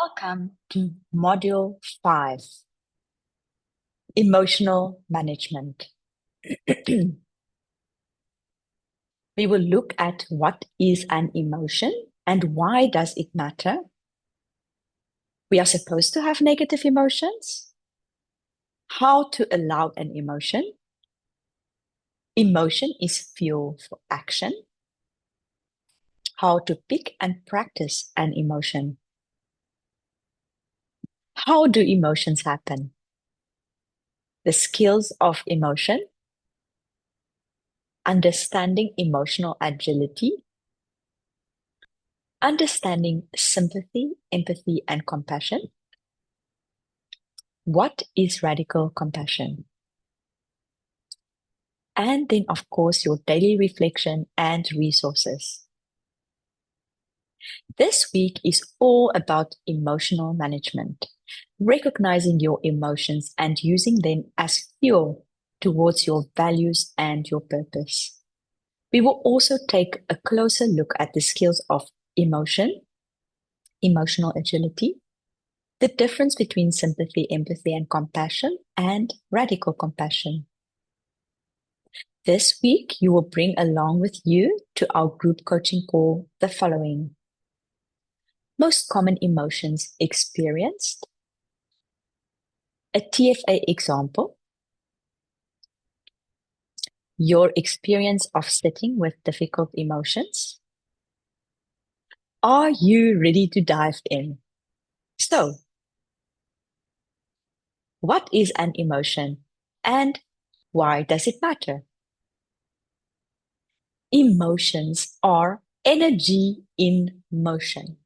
Welcome to Module 5, Emotional Management. We will look at what is an emotion and why does it matter. We are supposed to have negative emotions. How to allow an emotion. Emotion is fuel for action. How to pick and practice an emotion. How do emotions happen? The skills of emotion. Understanding emotional agility. Understanding sympathy, empathy, and compassion. What is radical compassion? And then, of course, your daily reflection and resources. This week is all about emotional management, recognizing your emotions and using them as fuel towards your values and your purpose. We will also take a closer look at the skills of emotion, emotional agility, the difference between sympathy, empathy, and compassion, and radical compassion. This week, you will bring along with you to our group coaching call the following. Most common emotions experienced, a TFA example, your experience of sitting with difficult emotions. Are you ready to dive in? So, what is an emotion and why does it matter? Emotions are energy in motion.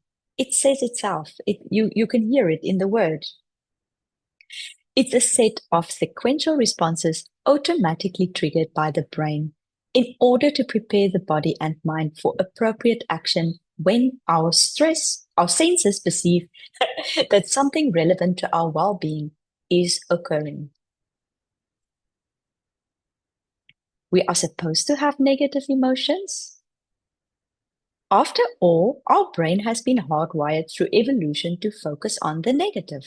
It says itself. You can hear it in the word. It's a set of sequential responses automatically triggered by the brain in order to prepare the body and mind for appropriate action when our senses perceive that something relevant to our well-being is occurring. We are supposed to have negative emotions. After all, our brain has been hardwired through evolution to focus on the negative.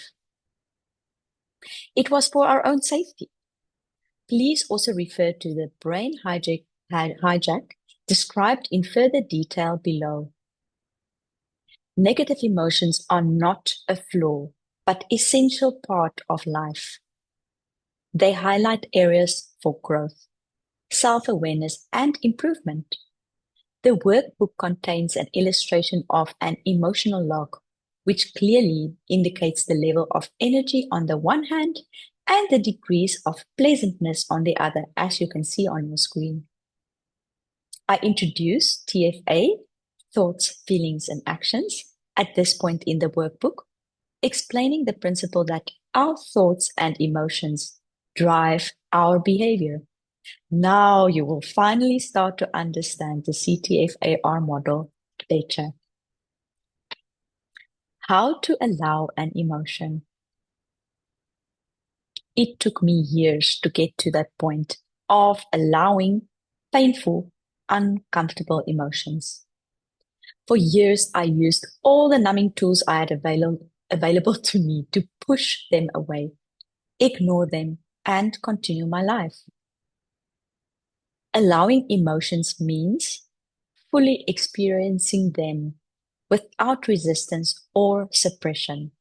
It was for our own safety. Please also refer to the brain hijack described in further detail below. Negative emotions are not a flaw, but essential part of life. They highlight areas for growth, self-awareness, and improvement. The workbook contains an illustration of an emotional log, which clearly indicates the level of energy on the one hand and the degrees of pleasantness on the other, as you can see on your screen. I introduce TFA, thoughts, feelings, and actions, at this point in the workbook, explaining the principle that our thoughts and emotions drive our behavior. Now you will finally start to understand the CTFAR model better. How to allow an emotion. It took me years to get to that point of allowing painful, uncomfortable emotions. For years, I used all the numbing tools I had available to me to push them away, ignore them, and continue my life. Allowing emotions means fully experiencing them without resistance or suppression.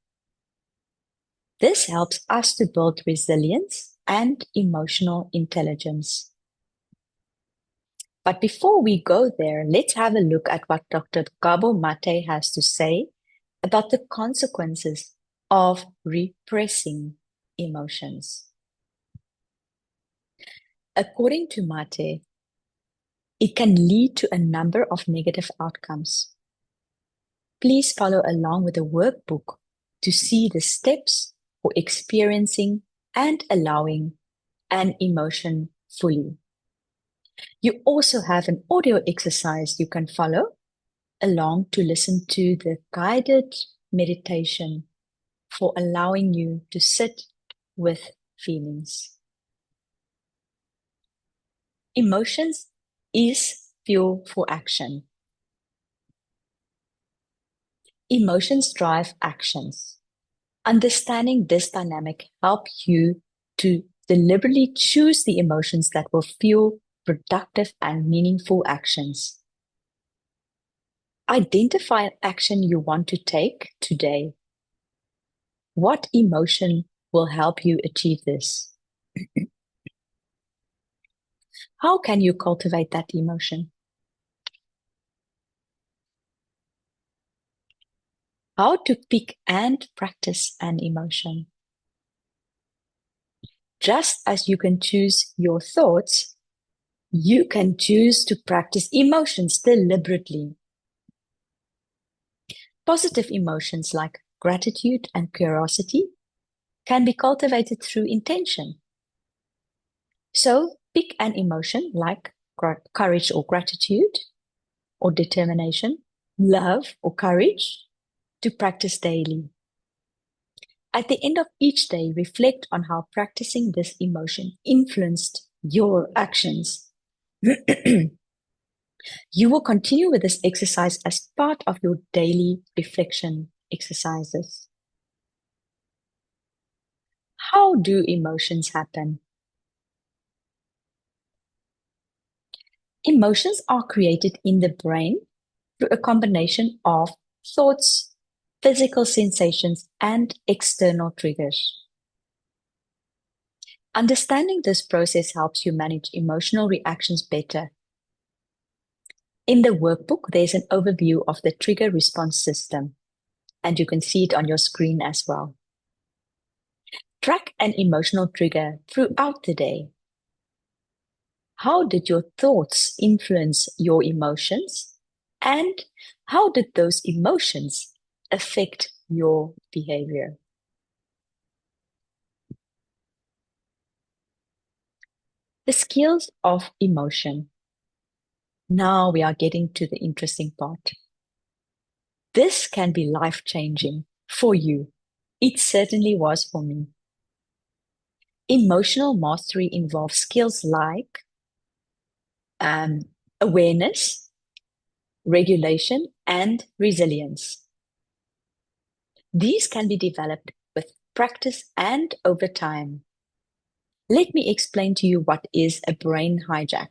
This helps us to build resilience and emotional intelligence. But before we go there, let's have a look at what Dr. Gabo Mate has to say about the consequences of repressing emotions. According to Mate, it can lead to a number of negative outcomes. Please follow along with the workbook to see the steps for experiencing and allowing an emotion fully. You also have an audio exercise you can follow along to listen to the guided meditation for allowing you to sit with feelings. Emotions is fuel for action. Emotions drive actions. Understanding this dynamic helps you to deliberately choose the emotions that will fuel productive and meaningful actions. Identify an action you want to take today. What emotion will help you achieve this? How can you cultivate that emotion? How to pick and practice an emotion. Just as you can choose your thoughts, you can choose to practice emotions deliberately. Positive emotions like gratitude and curiosity can be cultivated through intention. So pick an emotion like courage or gratitude, or determination, love or courage, to practice daily. At the end of each day, reflect on how practicing this emotion influenced your actions. You will continue with this exercise as part of your daily reflection exercises. How do emotions happen? Emotions are created in the brain through a combination of thoughts, physical sensations, and external triggers. Understanding this process helps you manage emotional reactions better. In the workbook, there's an overview of the trigger response system, and you can see it on your screen as well. Track an emotional trigger throughout the day. How did your thoughts influence your emotions? And how did those emotions affect your behavior? The skills of emotion. Now we are getting to the interesting part. This can be life-changing for you. It certainly was for me. Emotional mastery involves skills like um, awareness, regulation, and resilience. These can be developed with practice and over time. Let me explain to you what is a brain hijack.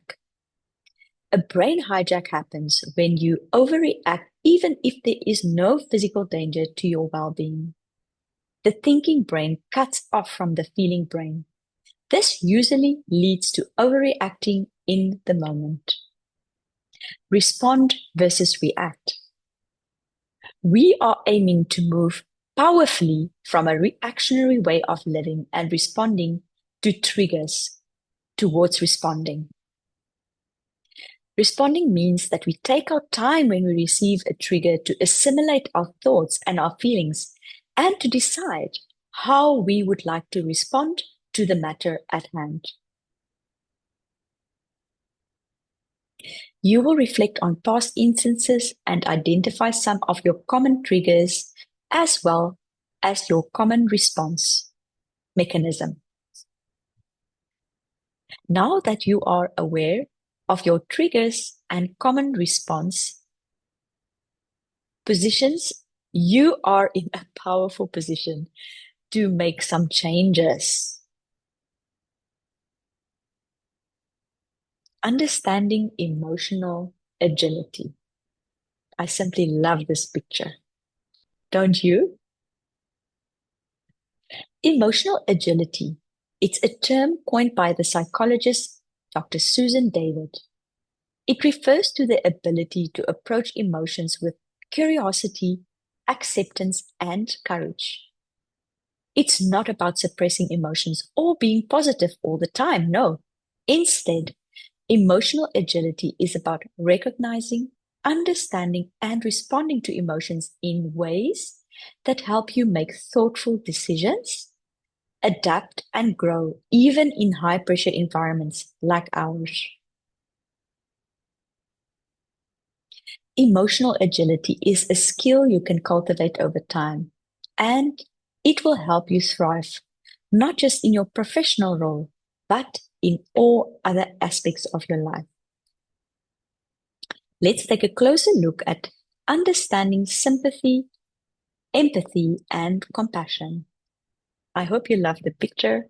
A brain hijack happens when you overreact even if there is no physical danger to your well-being. The thinking brain cuts off from the feeling brain. This usually leads to overreacting in the moment. Respond versus react. We are aiming to move powerfully from a reactionary way of living and responding to triggers towards responding. Responding means that we take our time when we receive a trigger to assimilate our thoughts and our feelings and to decide how we would like to respond to the matter at hand. You will reflect on past instances and identify some of your common triggers as well as your common response mechanism. Now that you are aware of your triggers and common response positions, you are in a powerful position to make some changes. Understanding emotional agility. I simply love this picture. Don't you? Emotional agility. It's a term coined by the psychologist Dr. Susan David. It refers to the ability to approach emotions with curiosity, acceptance, and courage. It's not about suppressing emotions or being positive all the time. No. Instead, emotional agility is about recognizing, understanding, and responding to emotions in ways that help you make thoughtful decisions, adapt, and grow, even in high pressure environments like ours. Emotional agility is a skill you can cultivate over time, and it will help you thrive, not just in your professional role, but in all other aspects of your life. Let's take a closer look at understanding sympathy empathy, and compassion. I hope you love the picture.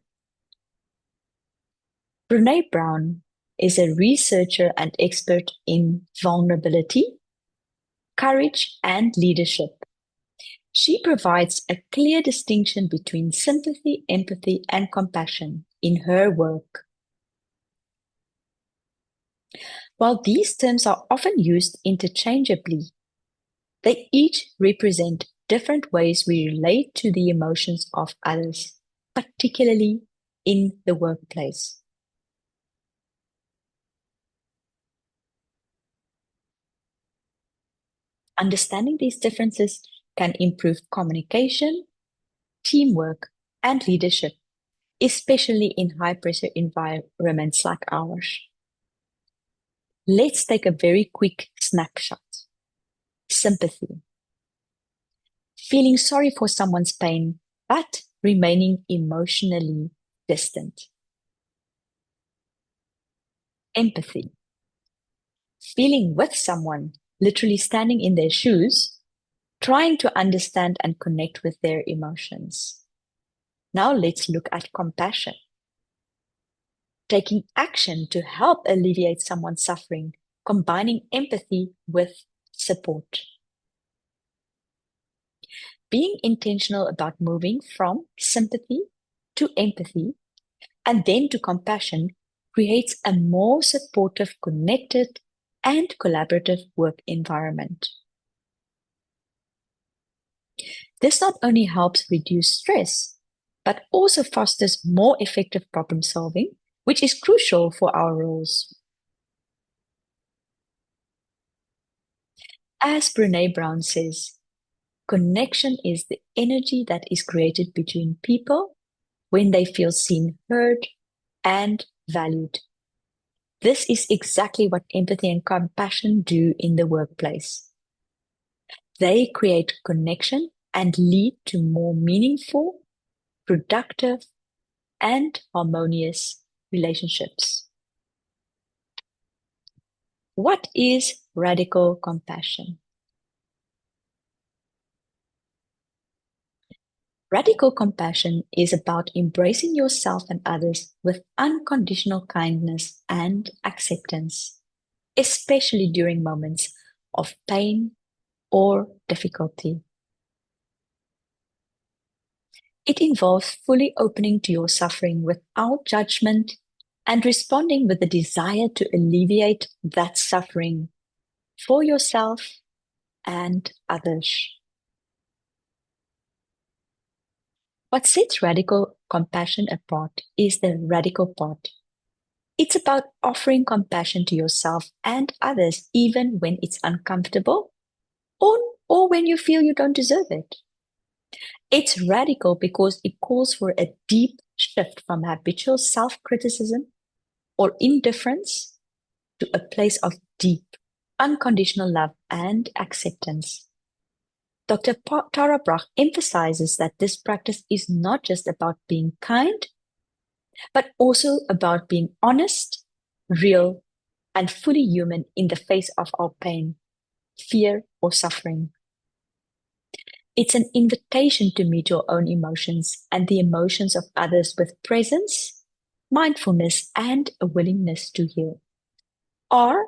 Brene Brown is a researcher and expert in vulnerability, courage, and leadership. She provides a clear distinction between sympathy, empathy, and compassion in her work. While these terms are often used interchangeably, they each represent different ways we relate to the emotions of others, particularly in the workplace. Understanding these differences can improve communication, teamwork, and leadership, especially in high-pressure environments like ours. Let's take a very quick snapshot. Sympathy. Feeling sorry for someone's pain, but remaining emotionally distant. Empathy. Feeling with someone, literally standing in their shoes, trying to understand and connect with their emotions. Now let's look at compassion. Taking action to help alleviate someone's suffering, combining empathy with support. Being intentional about moving from sympathy to empathy and then to compassion creates a more supportive, connected, and collaborative work environment. This not only helps reduce stress, but also fosters more effective problem solving, which is crucial for our roles. As Brene Brown says, connection is the energy that is created between people when they feel seen, heard, and valued. This is exactly what empathy and compassion do in the workplace. They create connection and lead to more meaningful, productive, and harmonious relationships. What is radical compassion? Radical compassion is about embracing yourself and others with unconditional kindness and acceptance, especially during moments of pain or difficulty. It involves fully opening to your suffering without judgment and responding with the desire to alleviate that suffering for yourself and others. What sets radical compassion apart is the radical part. It's about offering compassion to yourself and others, even when it's uncomfortable or, or when you feel you don't deserve it. It's radical because it calls for a deep shift from habitual self-criticism or indifference to a place of deep, unconditional love and acceptance. Dr. Tara Brach emphasizes that this practice is not just about being kind, but also about being honest, real, and fully human in the face of our pain, fear, or suffering. It's an invitation to meet your own emotions and the emotions of others with presence, mindfulness, and a willingness to heal. R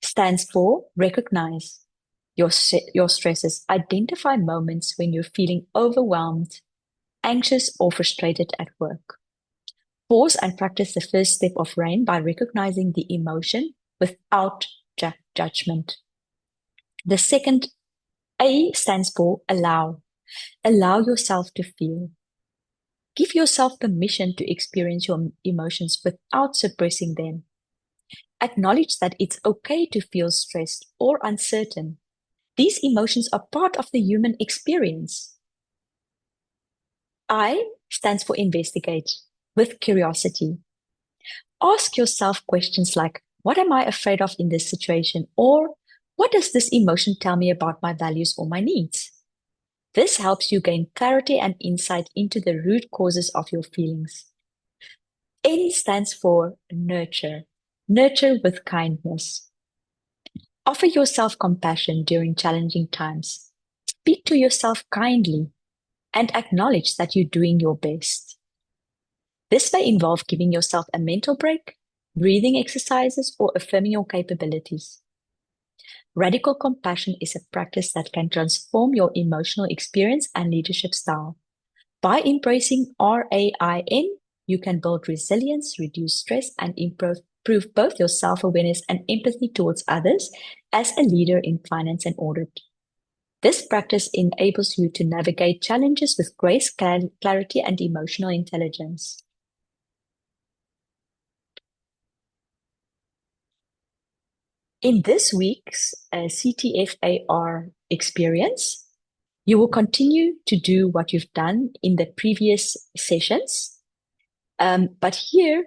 stands for recognize your stresses. Identify moments when you're feeling overwhelmed, anxious, or frustrated at work. Pause and practice the first step of RAIN by recognizing the emotion without judgment. The second A stands for allow. Allow yourself to feel. Give yourself permission to experience your emotions without suppressing them. Acknowledge that it's okay to feel stressed or uncertain. These emotions are part of the human experience. I stands for investigate with curiosity. Ask yourself questions like, what am I afraid of in this situation? Or what does this emotion tell me about my values or my needs? This helps you gain clarity and insight into the root causes of your feelings. N stands for nurture. Nurture with kindness. Offer yourself compassion during challenging times. Speak to yourself kindly and acknowledge that you're doing your best. This may involve giving yourself a mental break, breathing exercises, or affirming your capabilities. Radical compassion is a practice that can transform your emotional experience and leadership style. By embracing RAIN, you can build resilience, reduce stress, and improve both your self-awareness and empathy towards others as a leader in finance and audit. This practice enables you to navigate challenges with grace, clarity, and emotional intelligence. In this week's CTFAR experience, you will continue to do what you've done in the previous sessions, but here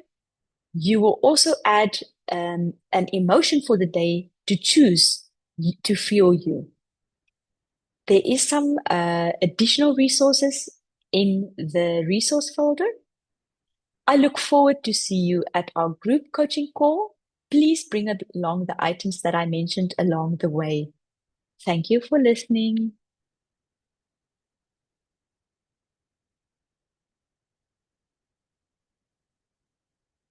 you will also add an emotion for the day to choose to fuel you. There is some additional resources in the resource folder. I look forward to see you at our group coaching call. Please bring along the items that I mentioned along the way. Thank you for listening.